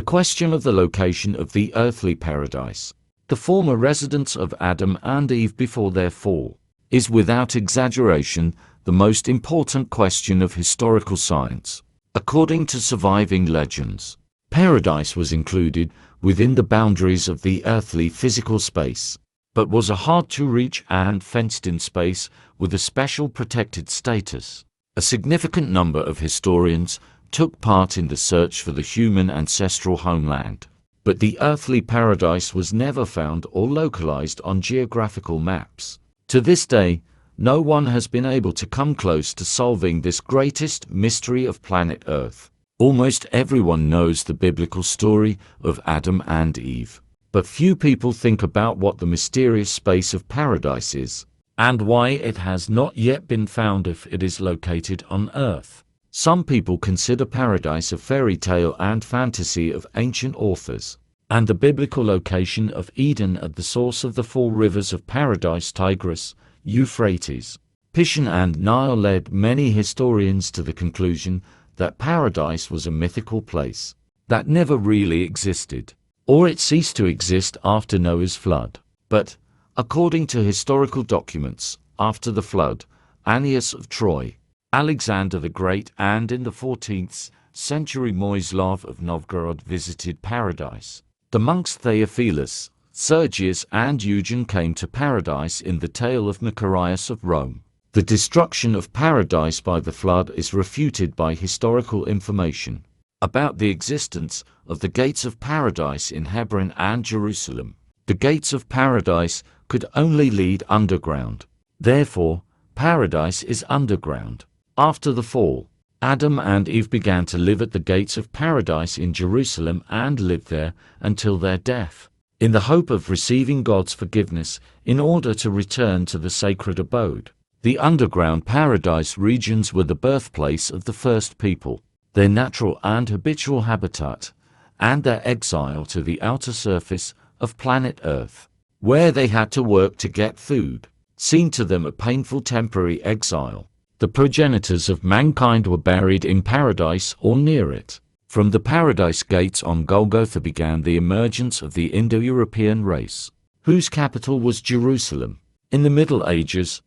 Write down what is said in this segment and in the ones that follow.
question of the location of the earthly paradise, the former residence of Adam and Eve before their fall, is without exaggeration the most important question of historical science. According to surviving legends, paradise was included within the boundaries of the earthly physical space, but was a hard-to-reach and fenced-in space with a special protected status. A significant number of historians took part in the search for the human ancestral homeland, but the earthly paradise was never found or localized on geographical maps. To this day, no one has been able to come close to solving this greatest mystery of planet Earth. Almost everyone knows the biblical story of Adam and Eve, but few people think about what the mysterious space of paradise is, and why it has not yet been found if it is located on Earth. Some people consider paradise a fairy tale and fantasy of ancient authors, and the biblical location of Eden at the source of the four rivers of paradise, Tigris, Euphrates, Pishon and Nile, led many historians to the conclusion that paradise was a mythical place that never really existed, or it ceased to exist after Noah's flood. But, according to historical documents, after the flood, Aeneas of Troy, Alexander the Great, and in the 14th century Moislav of Novgorod visited paradise. The monks Theophilus, Sergius and Eugen came to paradise in the tale of Macarius of Rome. The destruction of paradise by the flood is refuted by historical information about the existence of the gates of paradise in Hebron and Jerusalem. The gates of paradise could only lead underground. Therefore, paradise is underground. After the fall, Adam and Eve began to live at the gates of paradise in Jerusalem and lived there until their death, in the hope of receiving God's forgiveness in order to return to the sacred abode. The underground paradise regions were the birthplace of the first people, their natural and habitual habitat, and their exile to the outer surface of planet Earth, where they had to work to get food, seemed to them a painful temporary exile. The progenitors of mankind were buried in paradise or near it. From the paradise gates on Golgotha began the emergence of the Indo-European race, whose capital was Jerusalem. In the Middle Ages,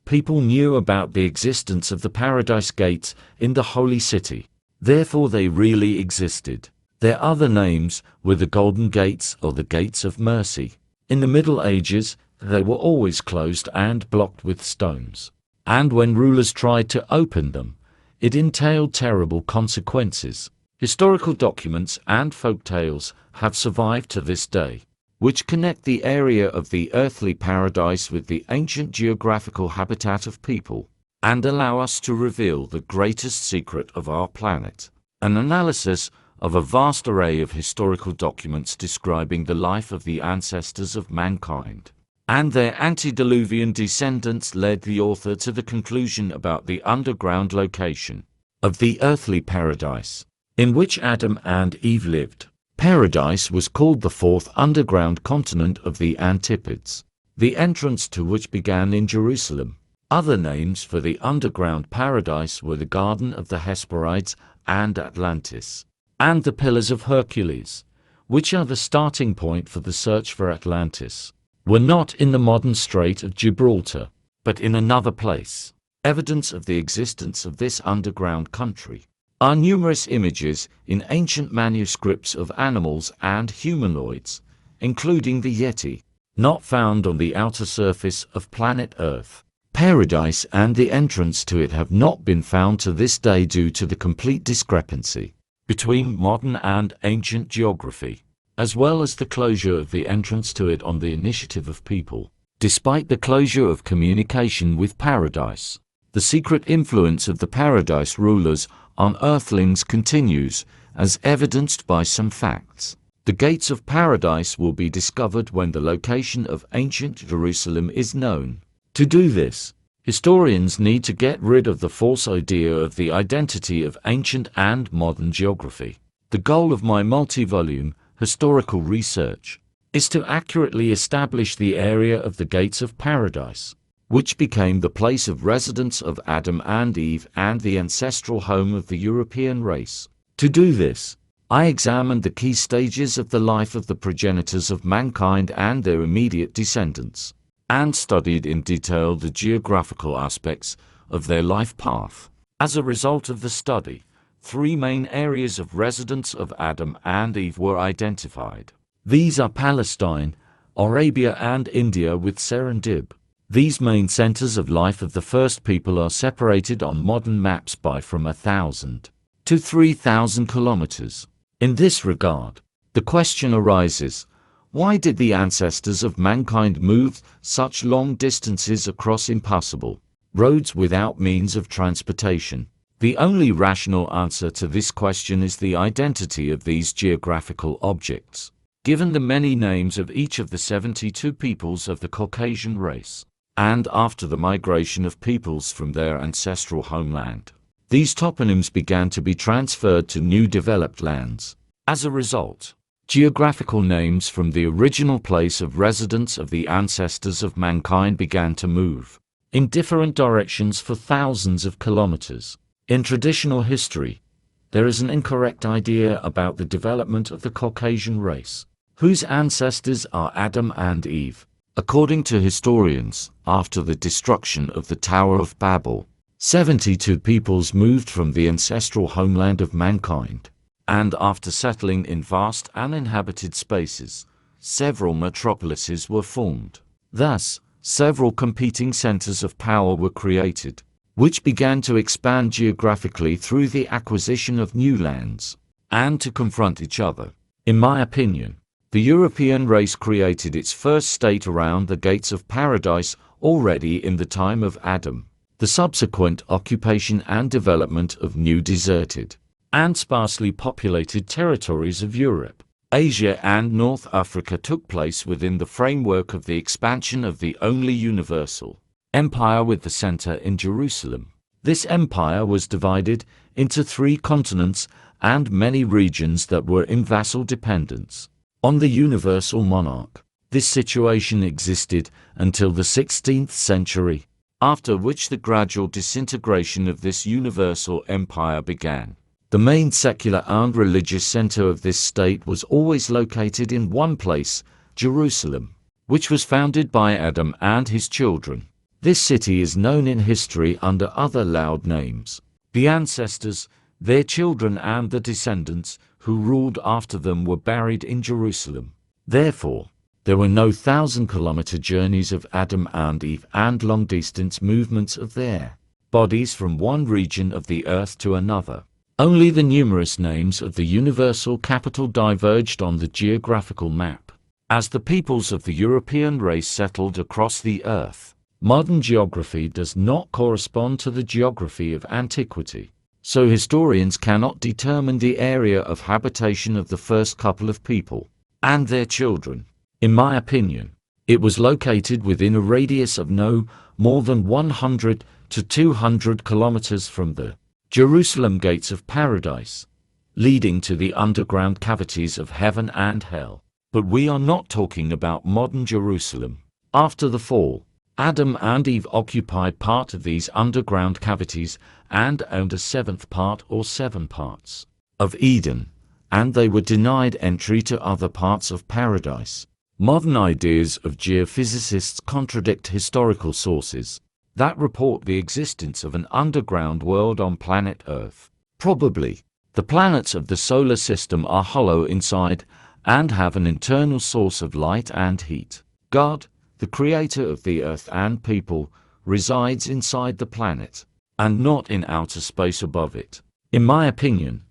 people knew about the existence of the paradise gates in the Holy City. Therefore they really existed. Their other names were the Golden Gates or the Gates of Mercy. In the Middle Ages, they were always closed and blocked with stones, and when rulers tried to open them, it entailed terrible consequences. Historical documents and folk tales have survived to this day, which connect the area of the earthly paradise with the ancient geographical habitat of people, and allow us to reveal the greatest secret of our planet. An analysis of a vast array of historical documents describing the life of the ancestors of mankind and their antediluvian descendants led the author to the conclusion about the underground location of the earthly paradise, in which Adam and Eve lived. Paradise was called the fourth underground continent of the Antipodes, the entrance to which began in Jerusalem. Other names for the underground paradise were the Garden of the Hesperides and Atlantis, and the Pillars of Hercules, which are the starting point for the search for Atlantis, were not in the modern Strait of Gibraltar, but in another place. Evidence of the existence of this underground country are numerous images in ancient manuscripts of animals and humanoids, including the Yeti, not found on the outer surface of planet Earth. Paradise and the entrance to it have not been found to this day due to the complete discrepancy between modern and ancient geography, as well as the closure of the entrance to it on the initiative of people. Despite the closure of communication with paradise, the secret influence of the paradise rulers on earthlings continues, as evidenced by some facts. The gates of paradise will be discovered when the location of ancient Jerusalem is known. To do this, historians need to get rid of the false idea of the identity of ancient and modern geography. The goal of my multi-volume historical research is to accurately establish the area of the gates of paradise, which became the place of residence of Adam and Eve and the ancestral home of the European race. To do this, I examined the key stages of the life of the progenitors of mankind and their immediate descendants, and studied in detail the geographical aspects of their life path. As a result of the study, 3 main areas of residence of Adam and Eve were identified. These are Palestine, Arabia and India with Serendib. These main centers of life of the first people are separated on modern maps by from 1,000 to 3,000 kilometers. In this regard, the question arises, why did the ancestors of mankind move such long distances across impassable roads without means of transportation? The only rational answer to this question is the identity of these geographical objects, given the many names of each of the 72 peoples of the Caucasian race, and after the migration of peoples from their ancestral homeland, these toponyms began to be transferred to new developed lands. As a result, geographical names from the original place of residence of the ancestors of mankind began to move in different directions for thousands of kilometers. In traditional history, there is an incorrect idea about the development of the Caucasian race, whose ancestors are Adam and Eve. According to historians, after the destruction of the Tower of Babel, 72 peoples moved from the ancestral homeland of mankind, and after settling in vast uninhabited spaces, several metropolises were formed. Thus, several competing centers of power were created, which began to expand geographically through the acquisition of new lands, and to confront each other. In my opinion, the European race created its first state around the gates of paradise already in the time of Adam. The subsequent occupation and development of new deserted and sparsely populated territories of Europe, Asia and North Africa took place within the framework of the expansion of the only universal empire with the center in Jerusalem. This empire was divided into 3 continents and many regions that were in vassal dependence on the universal monarch. This situation existed until the 16th century, after which the gradual disintegration of this universal empire began. The main secular and religious center of this state was always located in one place, Jerusalem, which was founded by Adam and his children. This city is known in history under other loud names. The ancestors, their children and the descendants who ruled after them were buried in Jerusalem. Therefore, there were no 1,000-kilometer journeys of Adam and Eve and long-distance movements of their bodies from one region of the earth to another. Only the numerous names of the universal capital diverged on the geographical map. As the peoples of the European race settled across the earth, modern geography does not correspond to the geography of antiquity, so historians cannot determine the area of habitation of the first couple of people and their children. In my opinion, it was located within a radius of no more than 100 to 200 kilometers from the Jerusalem gates of paradise, leading to the underground cavities of heaven and hell. But we are not talking about modern Jerusalem. After the fall, Adam and Eve occupied part of these underground cavities and owned a 7th part or 7 parts of Eden, and they were denied entry to other parts of paradise. Modern ideas of geophysicists contradict historical sources that report the existence of an underground world on planet Earth. Probably, the planets of the solar system are hollow inside and have an internal source of light and heat. God, the creator of the Earth and people, resides inside the planet, and not in outer space above it. In my opinion,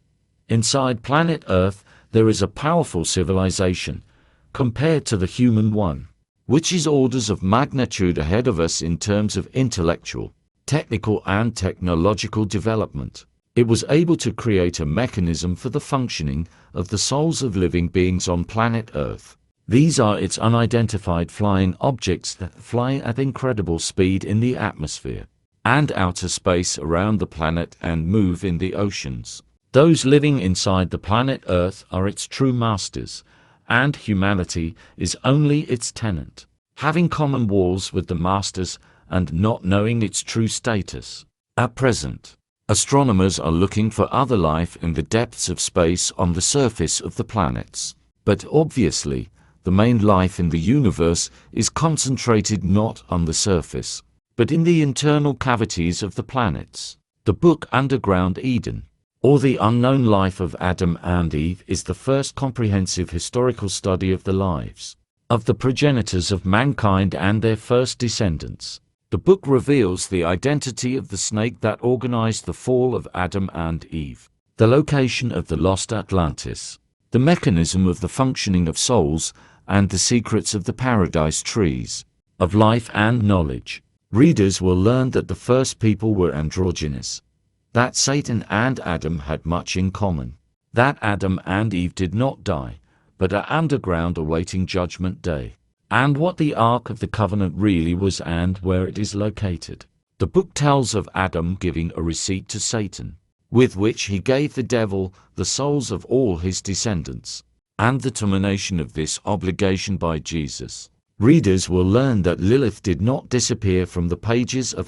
inside planet Earth there is a powerful civilization, compared to the human one, which is orders of magnitude ahead of us in terms of intellectual, technical and technological development. It was able to create a mechanism for the functioning of the souls of living beings on planet Earth. These are its unidentified flying objects that fly at incredible speed in the atmosphere and outer space around the planet and move in the oceans. Those living inside the planet Earth are its true masters, and humanity is only its tenant, having common walls with the masters and not knowing its true status. At present, Astronomers are looking for other life in the depths of space on the surface of the planets. But obviously, the main life in the universe is concentrated not on the surface, but in the internal cavities of the planets. The book Underground Eden, or The Unknown Life of Adam and Eve, is the first comprehensive historical study of the lives of the progenitors of mankind and their first descendants. The book reveals the identity of the snake that organized the fall of Adam and Eve, the location of the lost Atlantis, the mechanism of the functioning of souls, and the secrets of the paradise trees of life and knowledge. Readers will learn that the first people were androgynous, that Satan and Adam had much in common, that Adam and Eve did not die, but are underground awaiting Judgment Day, and what the Ark of the Covenant really was and where it is located. The book tells of Adam giving a receipt to Satan, with which he gave the devil the souls of all his descendants, and the termination of this obligation by Jesus. Readers will learn that Lilith did not disappear from the pages of